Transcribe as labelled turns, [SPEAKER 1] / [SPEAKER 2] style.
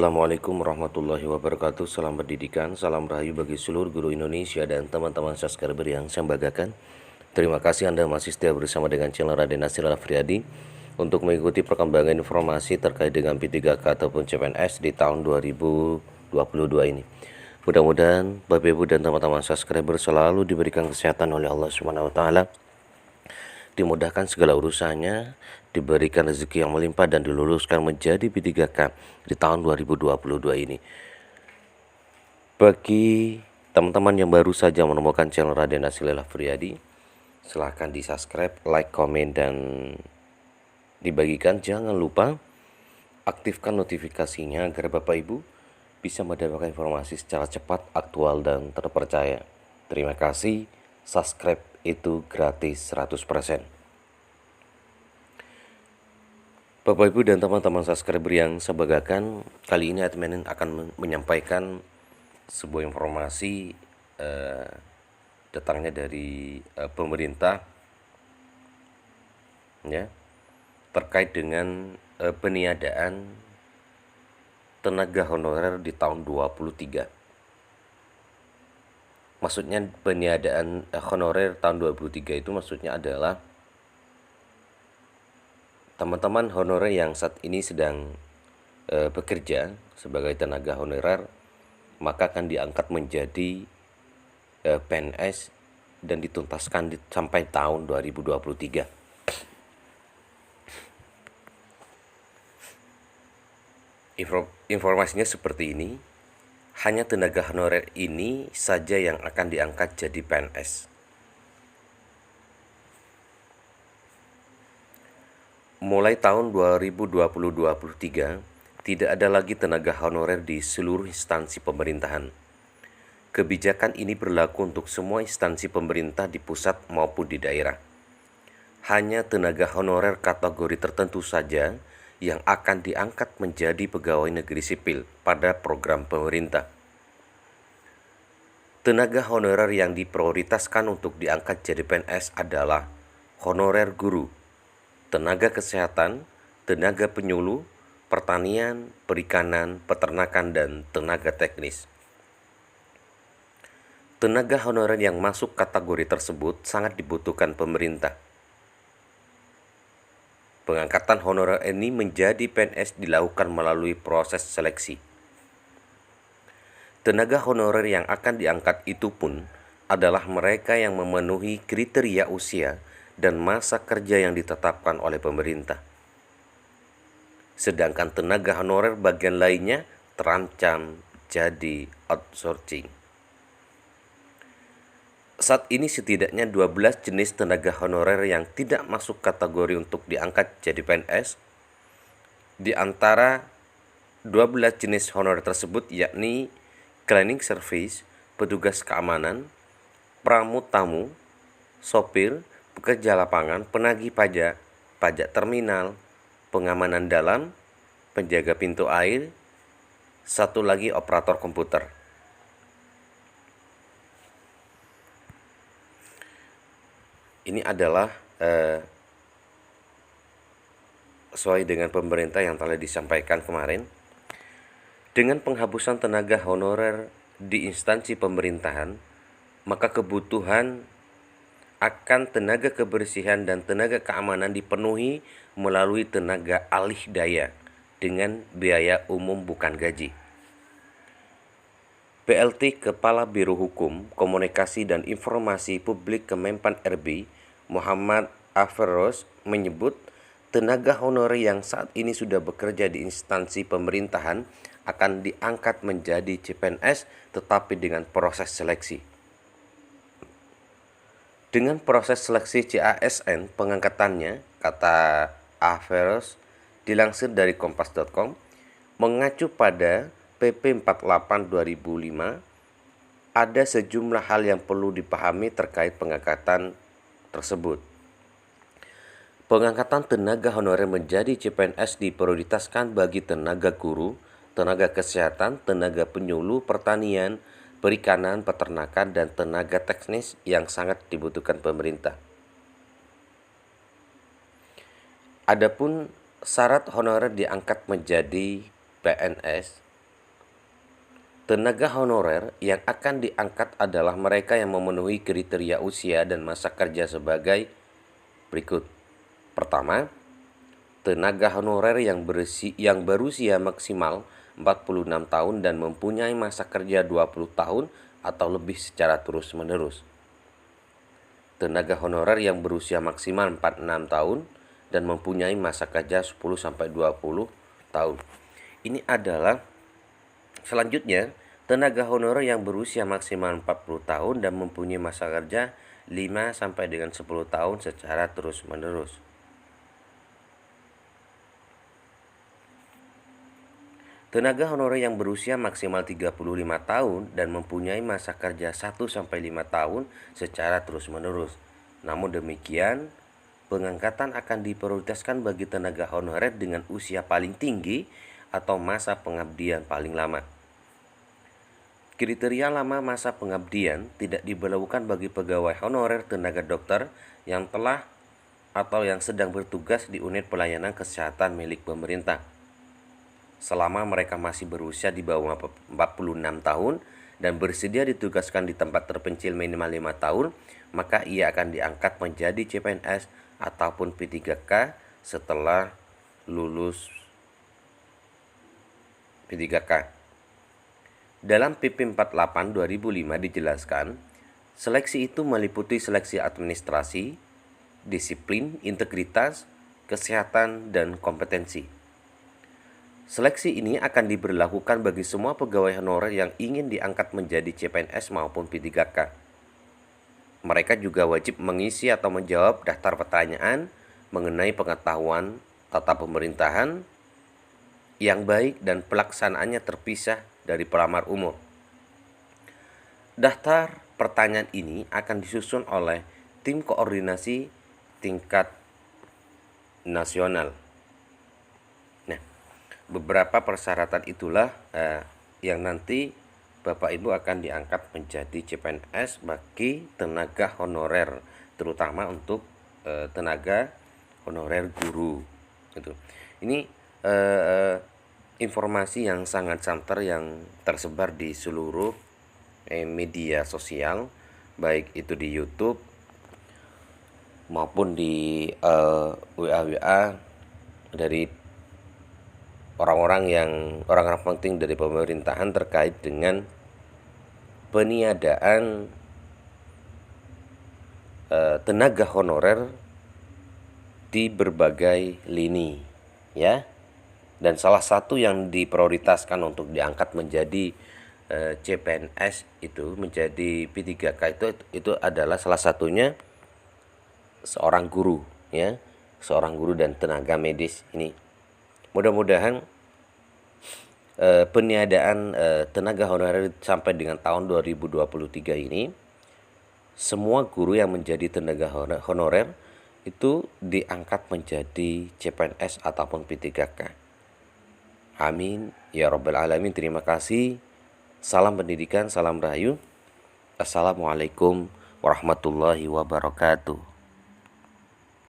[SPEAKER 1] Assalamualaikum warahmatullahi wabarakatuh. Salam pendidikan, salam rahayu bagi seluruh guru Indonesia dan teman-teman subscriber yang saya banggakan. Terima kasih Anda masih setia bersama dengan channel Raden Nasir Al-Afriyadi untuk mengikuti perkembangan informasi terkait dengan P3K ataupun CPNS di tahun 2022 ini. Mudah-mudahan Bapak Ibu dan teman-teman subscriber selalu diberikan kesehatan oleh Allah Subhanahu wa taala, dimudahkan segala urusannya, diberikan rezeki yang melimpah dan diluluskan menjadi P3K di tahun 2022 ini. Bagi teman-teman yang baru saja menemukan channel Raden Nasir Al-Afriyadi, silahkan di subscribe, like, komen, dan dibagikan. Jangan lupa aktifkan notifikasinya agar Bapak Ibu bisa mendapatkan informasi secara cepat, aktual, dan terpercaya. Terima kasih. Subscribe itu gratis 100%. Bapak Ibu dan teman-teman subscriber yang saya banggakan, kali ini admin akan menyampaikan sebuah informasi datangnya dari pemerintah ya, terkait dengan peniadaan tenaga honorer di tahun 2023. Maksudnya peniadaan honorer tahun 2023 itu maksudnya adalah teman-teman honorer yang saat ini sedang bekerja sebagai tenaga honorer, maka akan diangkat menjadi PNS dan dituntaskan sampai tahun 2023. Informasinya seperti ini. Hanya tenaga honorer ini saja yang akan diangkat jadi PNS. Mulai tahun 2020-2023, tidak ada lagi tenaga honorer di seluruh instansi pemerintahan. Kebijakan ini berlaku untuk semua instansi pemerintah di pusat maupun di daerah. Hanya tenaga honorer kategori tertentu saja yang akan diangkat menjadi pegawai negeri sipil pada program pemerintah. Tenaga honorer yang diprioritaskan untuk diangkat jadi PNS adalah honorer guru, tenaga kesehatan, tenaga penyuluh, pertanian, perikanan, peternakan, dan tenaga teknis. Tenaga honorer yang masuk kategori tersebut sangat dibutuhkan pemerintah. Pengangkatan honorer ini menjadi PNS dilakukan melalui proses seleksi. Tenaga honorer yang akan diangkat itu pun adalah mereka yang memenuhi kriteria usia dan masa kerja yang ditetapkan oleh pemerintah. Sedangkan tenaga honorer bagian lainnya terancam jadi outsourcing. Saat ini setidaknya 12 jenis tenaga honorer yang tidak masuk kategori untuk diangkat jadi PNS. Di antara 12 jenis honorer tersebut yakni cleaning service, petugas keamanan, pramutamu, sopir, pekerja lapangan, penagih pajak, pajak terminal, pengamanan dalam, penjaga pintu air, satu lagi operator komputer. Ini adalah sesuai dengan pemerintah yang telah disampaikan kemarin. Dengan penghapusan tenaga honorer di instansi pemerintahan, maka kebutuhan akan tenaga kebersihan dan tenaga keamanan dipenuhi melalui tenaga alih daya dengan biaya umum bukan gaji. PLT Kepala Biro Hukum, Komunikasi dan Informasi Publik Kemenpan RB, Muhammad Aferos menyebut tenaga honorer yang saat ini sudah bekerja di instansi pemerintahan akan diangkat menjadi CPNS tetapi dengan proses seleksi. Dengan proses seleksi CASN pengangkatannya, kata Aferos, dilansir dari kompas.com, mengacu pada PP 48/2005, ada sejumlah hal yang perlu dipahami terkait pengangkatan tersebut. Pengangkatan tenaga honorer menjadi CPNS diprioritaskan bagi tenaga guru, tenaga kesehatan, tenaga penyuluh, pertanian, perikanan, peternakan, dan tenaga teknis yang sangat dibutuhkan pemerintah. Adapun syarat honorer diangkat menjadi PNS Tenaga honorer yang akan diangkat adalah mereka yang memenuhi kriteria usia dan masa kerja sebagai berikut. Pertama, tenaga honorer yang berusia maksimal 46 tahun dan mempunyai masa kerja 20 tahun atau lebih secara terus-menerus. Tenaga honorer yang berusia maksimal 46 tahun dan mempunyai masa kerja 10-20 tahun. Ini adalah selanjutnya, tenaga honorer yang berusia maksimal 40 tahun dan mempunyai masa kerja 5 sampai dengan 10 tahun secara terus-menerus. Tenaga honorer yang berusia maksimal 35 tahun dan mempunyai masa kerja 1 sampai 5 tahun secara terus-menerus. Namun demikian, pengangkatan akan diprioritaskan bagi tenaga honorer dengan usia paling tinggi atau masa pengabdian paling lama. Kriteria lama masa pengabdian tidak diberlakukan bagi pegawai honorer tenaga dokter yang telah atau yang sedang bertugas di unit pelayanan kesehatan milik pemerintah. Selama mereka masih berusia di bawah 46 tahun dan bersedia ditugaskan di tempat terpencil minimal 5 tahun, maka ia akan diangkat menjadi CPNS ataupun P3K setelah lulus P3K. Dalam PP 48 2005 dijelaskan, seleksi itu meliputi seleksi administrasi, disiplin, integritas, kesehatan, dan kompetensi. Seleksi ini akan diberlakukan bagi semua pegawai honorer yang ingin diangkat menjadi CPNS maupun P3K. Mereka juga wajib mengisi atau menjawab daftar pertanyaan mengenai pengetahuan tata pemerintahan yang baik dan pelaksanaannya terpisah dari pelamar umum. Daftar pertanyaan ini akan disusun oleh tim koordinasi tingkat nasional. Nah, beberapa persyaratan itulah yang nanti Bapak Ibu akan diangkat menjadi CPNS bagi tenaga honorer, terutama untuk tenaga honorer guru. Gitu. Ini informasi yang sangat santer yang tersebar di seluruh media sosial, baik itu di YouTube maupun di WA dari orang-orang penting dari pemerintahan terkait dengan peniadaan tenaga honorer di berbagai lini, ya. Dan salah satu yang diprioritaskan untuk diangkat menjadi CPNS itu menjadi P3K itu adalah salah satunya seorang guru, ya, seorang guru dan tenaga medis ini. Mudah-mudahan peniadaan tenaga honorer sampai dengan tahun 2023 ini semua guru yang menjadi tenaga honorer itu diangkat menjadi CPNS ataupun P3K. Amin ya rabbal alamin. Terima kasih. Salam pendidikan, salam rahayu. Assalamualaikum warahmatullahi wabarakatuh.